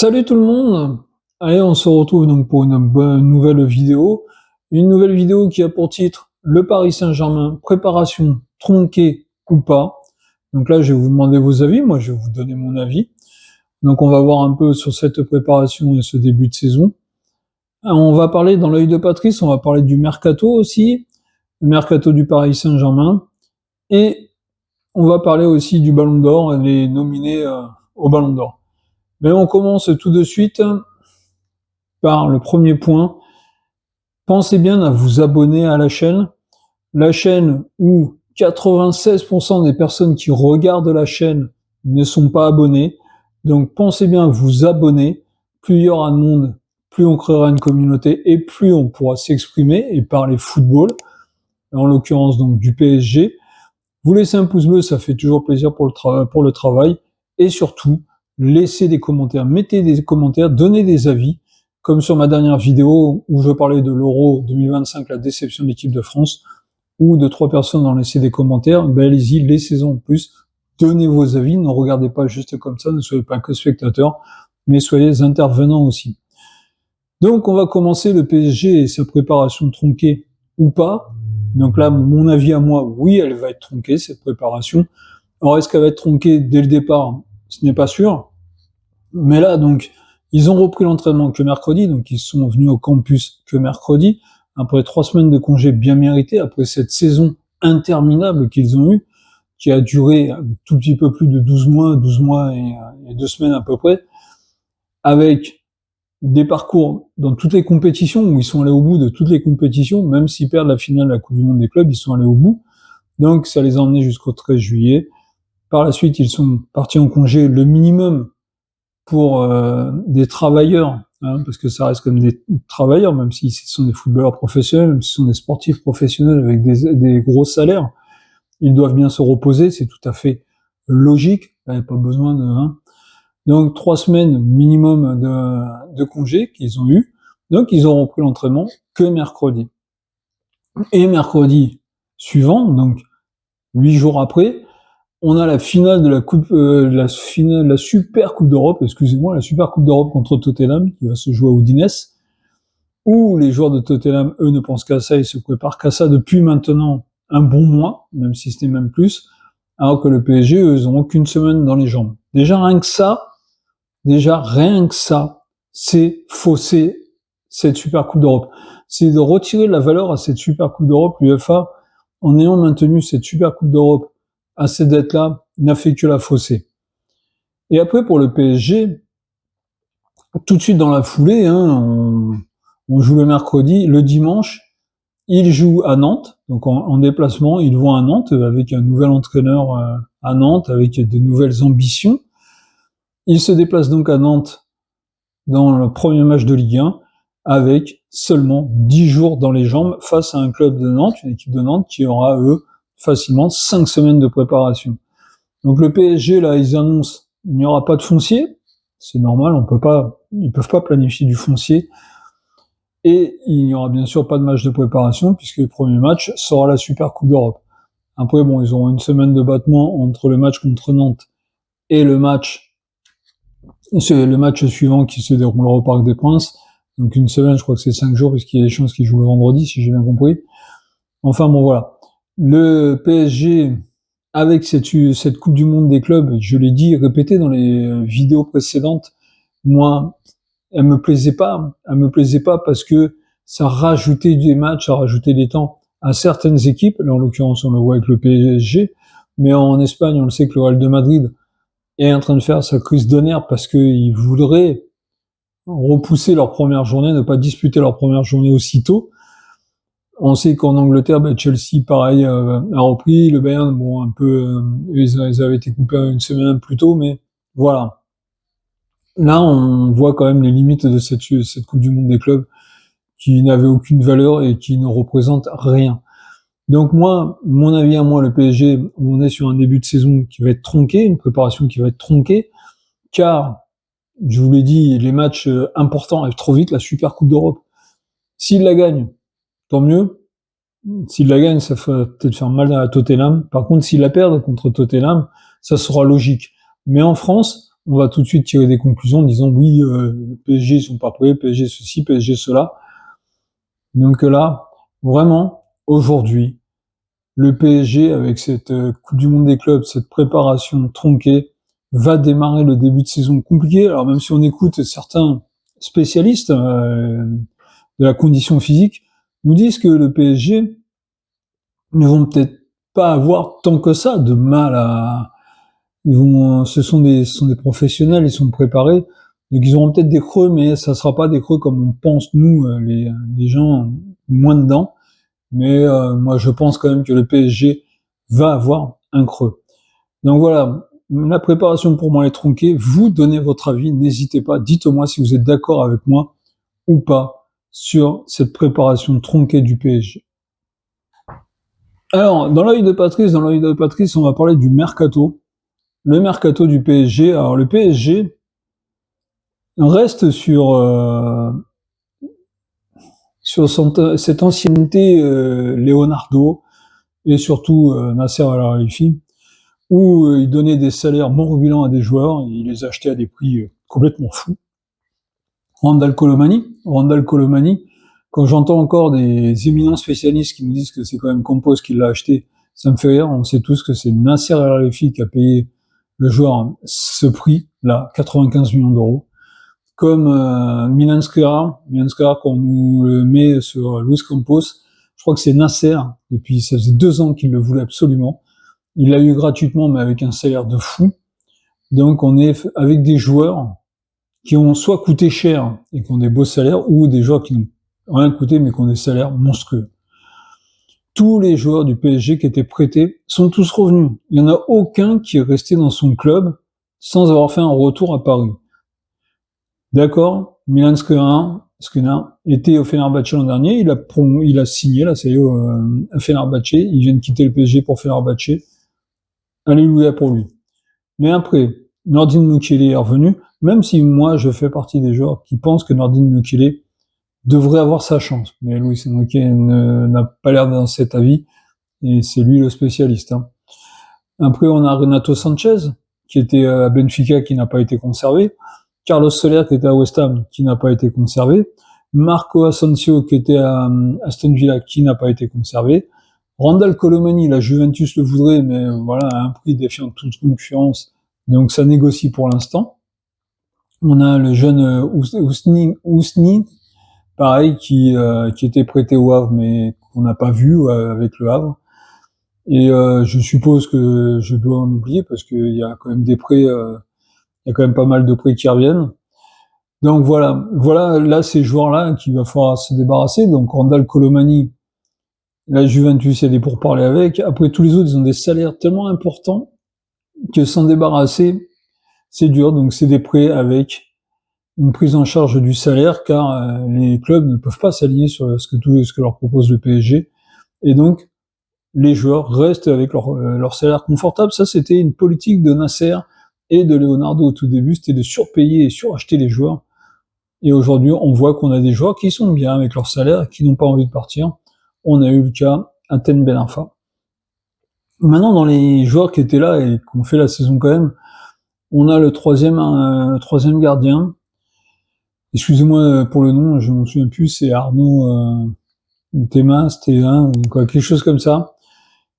Salut tout le monde! Allez, on se retrouve donc pour une nouvelle vidéo. Une nouvelle vidéo qui a pour titre le Paris Saint-Germain, préparation tronquée ou pas. Donc là, je vais vous demander vos avis, moi je vais vous donner mon avis. Donc on va voir un peu sur cette préparation et ce début de saison. On va parler dans l'œil de Patrice, on va parler du mercato aussi, le mercato du Paris Saint-Germain, et on va parler aussi du Ballon d'Or, les nominés au Ballon d'Or. Mais on commence tout de suite par le premier point. Pensez bien à vous abonner à la chaîne où 96% des personnes qui regardent la chaîne ne sont pas abonnées. Donc pensez bien à vous abonner. Plus il y aura de monde, plus on créera une communauté et plus on pourra s'exprimer et parler football, en l'occurrence donc du PSG. Vous laissez un pouce bleu, ça fait toujours plaisir pour le travail. Et surtout, laissez des commentaires, mettez des commentaires, donnez des avis, comme sur ma dernière vidéo où je parlais de l'Euro 2025, la déception de l'équipe de France, où 2-3 personnes ont laissé des commentaires. Ben allez-y, laissez-en en plus, donnez vos avis, ne regardez pas juste comme ça, ne soyez pas que spectateurs, mais soyez intervenants aussi. Donc on va commencer le PSG et sa préparation tronquée ou pas. Donc là, mon avis à moi, oui, elle va être tronquée, cette préparation. Alors est-ce qu'elle va être tronquée dès le départ? Ce n'est pas sûr. Mais là, donc, ils ont repris l'entraînement que mercredi, donc ils sont venus au campus que mercredi, après 3 semaines de congé bien mérités, après cette saison interminable qu'ils ont eue, qui a duré un tout petit peu plus de 12 mois et 2 semaines à peu près, avec des parcours dans toutes les compétitions, où ils sont allés au bout de toutes les compétitions, même s'ils perdent la finale de la Coupe du Monde des clubs, ils sont allés au bout. Donc ça les a emmenés jusqu'au 13 juillet. Par la suite, ils sont partis en congé le minimum pour des travailleurs, hein, parce que ça reste comme des travailleurs, même si ce sont des footballeurs professionnels, même si ce sont des sportifs professionnels avec des gros salaires, ils doivent bien se reposer, c'est tout à fait logique, il n'y a pas besoin de... Hein. Donc 3 semaines minimum de congés qu'ils ont eu, donc ils auront repris l'entraînement que mercredi. Et mercredi suivant, donc 8 jours après, on a la finale de la coupe, la Super Coupe d'Europe, excusez-moi, la Super Coupe d'Europe contre Tottenham, qui va se jouer à Udinese, où les joueurs de Tottenham, eux, ne pensent qu'à ça, ils se préparent qu'à ça depuis maintenant un bon mois, même si c'était même plus, alors que le PSG, eux, ils n'ont aucune semaine dans les jambes. Déjà rien que ça, c'est fausser cette Super Coupe d'Europe. C'est de retirer la valeur à cette Super Coupe d'Europe. L'UEFA, en ayant maintenu cette Super Coupe d'Europe à cette date-là, n'a fait que la fausser. Et après, pour le PSG, tout de suite dans la foulée, hein, on joue le mercredi, le dimanche, ils jouent à Nantes, donc en déplacement, ils vont à Nantes avec un nouvel entraîneur à Nantes, avec de nouvelles ambitions. Ils se déplacent donc à Nantes dans le premier match de Ligue 1, avec seulement 10 jours dans les jambes face à un club de Nantes, une équipe de Nantes qui aura, eux, facilement 5 semaines de préparation. Donc le PSG, là, ils annoncent il n'y aura pas de foncier, c'est normal, ils peuvent pas planifier du foncier, et il n'y aura bien sûr pas de match de préparation, puisque le premier match sera la Super Coupe d'Europe. Après, bon, ils auront une semaine de battement entre le match contre Nantes et le match suivant qui se déroulera au Parc des Princes. Donc une semaine, je crois que c'est 5 jours, puisqu'il y a des chances qu'ils jouent le vendredi, si j'ai bien compris. Enfin bon, voilà. Le PSG, avec cette Coupe du Monde des clubs, je l'ai dit, répété dans les vidéos précédentes, moi, elle me plaisait pas. Elle me plaisait pas parce que ça rajoutait des matchs, ça rajoutait des temps à certaines équipes. Là, en l'occurrence, on le voit avec le PSG. Mais en Espagne, on le sait que le Real de Madrid est en train de faire sa crise d'honneur parce qu'ils voudraient repousser leur première journée, ne pas disputer leur première journée aussitôt. On sait qu'en Angleterre, Chelsea, pareil, a repris. Le Bayern, bon, un peu, ils avaient été coupés une semaine plus tôt, mais voilà. Là, on voit quand même les limites de cette Coupe du Monde des clubs qui n'avait aucune valeur et qui ne représente rien. Donc moi, mon avis à moi, le PSG, on est sur un début de saison qui va être tronqué, une préparation qui va être tronquée, car, je vous l'ai dit, les matchs importants arrivent trop vite, la Super Coupe d'Europe. S'ils la gagnent, tant mieux. S'ils la gagnent, ça va peut-être faire mal à Tottenham. Par contre, s'ils la perdent contre Tottenham, ça sera logique. Mais en France, on va tout de suite tirer des conclusions en disant oui, PSG ils sont pas prêts, PSG ceci, PSG cela. Donc là, vraiment, aujourd'hui, le PSG, avec cette Coupe du Monde des clubs, cette préparation tronquée, va démarrer le début de saison compliqué. Alors même si on écoute certains spécialistes de la condition physique, nous disent que le PSG ne vont peut-être pas avoir tant que ça de mal à... ce sont des professionnels, ils sont préparés, donc ils auront peut-être des creux, mais ça sera pas des creux comme on pense nous, les gens moins dedans. Mais moi, je pense quand même que le PSG va avoir un creux. Donc voilà, la préparation pour moi est tronquée. Vous donnez votre avis, n'hésitez pas, dites-moi si vous êtes d'accord avec moi ou pas sur cette préparation tronquée du PSG. Alors, dans l'œil de Patrice, on va parler du mercato. Le mercato du PSG. Alors, le PSG reste sur cette ancienneté Leonardo et surtout Nasser Al-Khelaifi, où il donnait des salaires morbilants à des joueurs, il les achetait à des prix complètement fous. Randal Colomani, quand j'entends encore des éminents spécialistes qui me disent que c'est quand même Campos qui l'a acheté, ça me fait rire. On sait tous que c'est Nasser Al-Khelaifi qui a payé le joueur ce prix-là, 95 millions d'euros. Comme Milan Skriniar, qu'on nous le met sur Luis Campos, je crois que c'est Nasser, depuis ça faisait 2 ans qu'il le voulait absolument. Il l'a eu gratuitement, mais avec un salaire de fou. Donc on est avec des joueurs qui ont soit coûté cher et qui ont des beaux salaires, ou des joueurs qui n'ont rien coûté mais qui ont des salaires monstrueux. Tous les joueurs du PSG qui étaient prêtés sont tous revenus. Il n'y en a aucun qui est resté dans son club sans avoir fait un retour à Paris. D'accord, Milan Skriniar était au Fenerbahçe l'an dernier, il a signé, là, c'est à Fenerbahçe, il vient de quitter le PSG pour Fenerbahçe. Alléluia pour lui. Mais après, Nordin Mukiele est revenu, même si moi je fais partie des joueurs qui pensent que Nordin Mukiele devrait avoir sa chance. Mais Luis Enrique n'a pas l'air dans cet avis, et c'est lui le spécialiste. Hein. Après, on a Renato Sanchez, qui était à Benfica, qui n'a pas été conservé. Carlos Soler, qui était à West Ham, qui n'a pas été conservé. Marco Asensio, qui était à Aston Villa, qui n'a pas été conservé. Randal Colomani, la Juventus le voudrait, mais voilà, à un prix défiant toute concurrence. Donc ça négocie pour l'instant. On a le jeune Ousni, pareil, qui était prêté au Havre, mais qu'on n'a pas vu avec le Havre. Et je suppose que je dois en oublier, parce qu'il y a quand même des prêts, il y a quand même pas mal de prêts qui reviennent. Donc voilà, là, ces joueurs-là qu'il va falloir se débarrasser. Donc Randal Colomani, la Juventus, il y a des pourparlers avec. Après, tous les autres, ils ont des salaires tellement importants que s'en débarrasser, c'est dur. Donc c'est des prêts avec une prise en charge du salaire, car les clubs ne peuvent pas s'aligner sur ce que leur propose le PSG. Et donc, les joueurs restent avec leur salaire confortable. Ça, c'était une politique de Nasser et de Leonardo au tout début, c'était de surpayer et suracheter les joueurs. Et aujourd'hui, on voit qu'on a des joueurs qui sont bien avec leur salaire, qui n'ont pas envie de partir. On a eu le cas Athènes Ben Arfa. Maintenant, dans les joueurs qui étaient là et qui ont fait la saison quand même, on a le troisième gardien. Excusez-moi pour le nom, je m'en souviens plus, c'est Arnaud Théma, c'était quoi, quelque chose comme ça,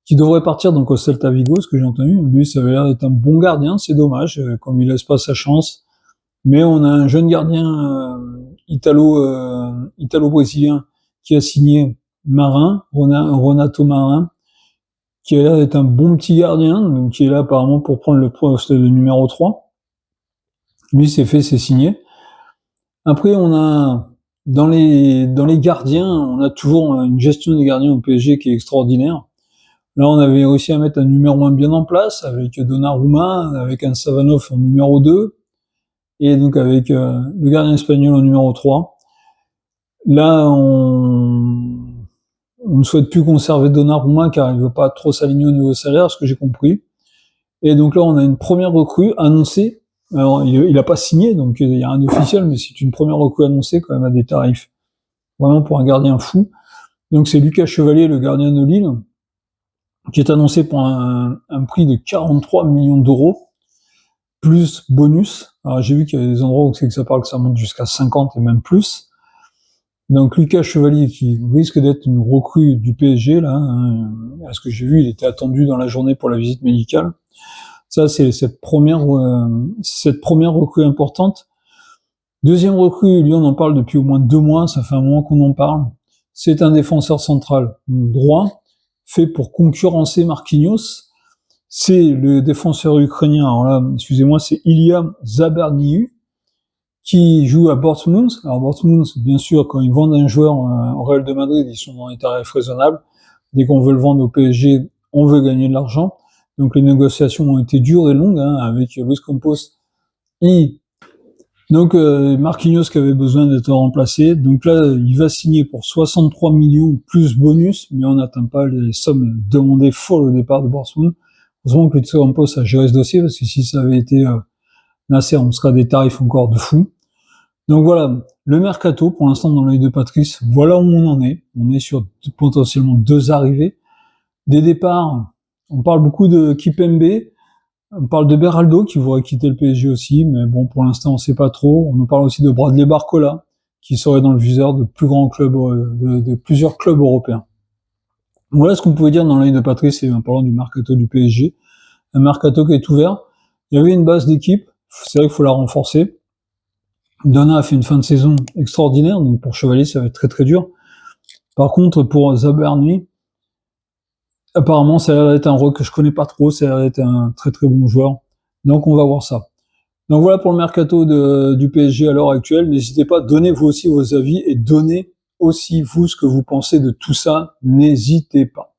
qui devrait partir donc au Celta Vigo, ce que j'ai entendu. Lui, ça avait l'air d'être un bon gardien, c'est dommage, comme il laisse pas sa chance. Mais on a un jeune gardien italo-brésilien qui a signé Marin, Renato Marin, qui a l'air d'être un bon petit gardien, donc qui est là apparemment pour prendre le poste de numéro 3. Lui, c'est signé. Après, on a dans les gardiens, on a toujours une gestion des gardiens au PSG qui est extraordinaire. Là, on avait réussi à mettre un numéro 1 bien en place, avec Donnarumma, avec un Savanov en numéro 2, et donc avec le gardien espagnol en numéro 3. Là, on ne souhaite plus conserver Donnarumma car il ne veut pas trop s'aligner au niveau salaire, ce que j'ai compris. Et donc là, on a une première recrue annoncée. Alors, il n'a pas signé, donc il y a un officiel, mais c'est une première recrue annoncée quand même à des tarifs vraiment pour un gardien fou. Donc c'est Lucas Chevalier, le gardien de Lille, qui est annoncé pour un prix de 43 millions d'euros. plus bonus. Alors j'ai vu qu'il y a des endroits où c'est que ça parle que ça monte jusqu'à 50 et même plus. Donc Lucas Chevalier qui risque d'être une recrue du PSG là, hein, à ce que j'ai vu, il était attendu dans la journée pour la visite médicale. Ça c'est cette première recrue importante. Deuxième recrue, lui on en parle depuis au moins 2 mois, ça fait un moment qu'on en parle. C'est un défenseur central droit, fait pour concurrencer Marquinhos. C'est le défenseur ukrainien, alors là, excusez-moi, c'est Ilya Zabarniu, qui joue à Dortmund. Alors Dortmund, bien sûr, quand ils vendent un joueur au Real de Madrid, ils sont dans des tarifs raisonnables. Dès qu'on veut le vendre au PSG, on veut gagner de l'argent. Donc les négociations ont été dures et longues, hein, avec Luis Campos. Donc Marquinhos qui avait besoin d'être remplacé. Donc là, il va signer pour 63 millions plus bonus, mais on n'atteint pas les sommes demandées folles au départ de Dortmund. Heureusement que Luis Campos a géré ce dossier, parce que si ça avait été Nasser, on serait à des tarifs encore de fou. Donc voilà, le mercato, pour l'instant dans l'œil de Patrice, voilà où on en est. On est sur potentiellement 2 arrivées. Des départs, on parle beaucoup de Kipembe, on parle de Beraldo qui voudrait quitter le PSG aussi, mais bon, pour l'instant on sait pas trop. On nous parle aussi de Bradley Barcola, qui serait dans le viseur de plus grands clubs, de plusieurs clubs européens. Voilà ce qu'on pouvait dire dans l'œil de Patrice en parlant du mercato du PSG. Un mercato qui est ouvert. Il y avait une base d'équipe, c'est vrai qu'il faut la renforcer. Donna a fait une fin de saison extraordinaire, donc pour Chevalier ça va être très très dur. Par contre pour Zabarni, apparemment ça a l'air d'être un rock que je connais pas trop, ça a l'air d'être un très très bon joueur, donc on va voir ça. Donc voilà pour le mercato du PSG à l'heure actuelle. N'hésitez pas, donnez vous aussi vos avis et donnez aussi vous ce que vous pensez de tout ça, n'hésitez pas.